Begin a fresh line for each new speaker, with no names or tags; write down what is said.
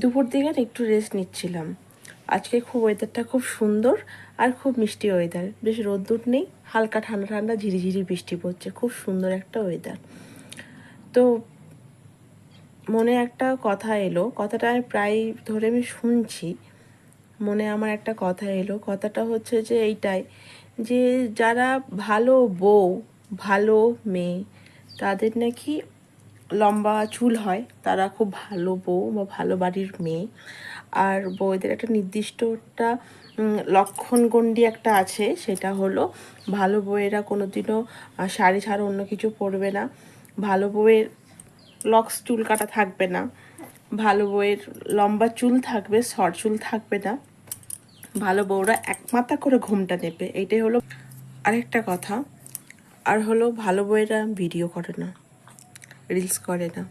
দুপুর দিকে একটু রেস্ট নিচ্ছিলাম। আজকে খুব ওয়েদারটা খুব সুন্দর আর খুব মিষ্টি ওয়েদার, বেশ রোদ্দুর নেই, হালকা ঠান্ডা ঠান্ডা ঝিরিঝিরি বৃষ্টি পড়ছে, খুব সুন্দর একটা ওয়েদার। তো মনে একটা কথা এলো, কথাটা আমি প্রায় ধরে আমি শুনছি, মনে আমার একটা কথা এলো। কথাটা হচ্ছে যে এইটাই, যে যারা ভালো বউ, ভালো মেয়ে, তাদের নাকি লম্বা চুল হয়, তারা খুব ভালো বউ বা ভালো বাড়ির মেয়ে। আর বউদের একটা নির্দিষ্টটা লক্ষণগণ্ডি একটা আছে, সেটা হলো ভালো বউয়েরা কোনোদিনও শাড়ি ছাড়া অন্য কিছু পরবে না, ভালো বউয়ের লক্স চুল কাটা থাকবে না, ভালো বউয়ের লম্বা চুল থাকবে, শর্ট চুল থাকবে না, ভালো বউরা এক মাথা করে ঘোমটা নেবে, এইটাই হলো আরেকটা কথা। আর হলো ভালো বউয়েরা ভিডিও করে না, রিলস করে না।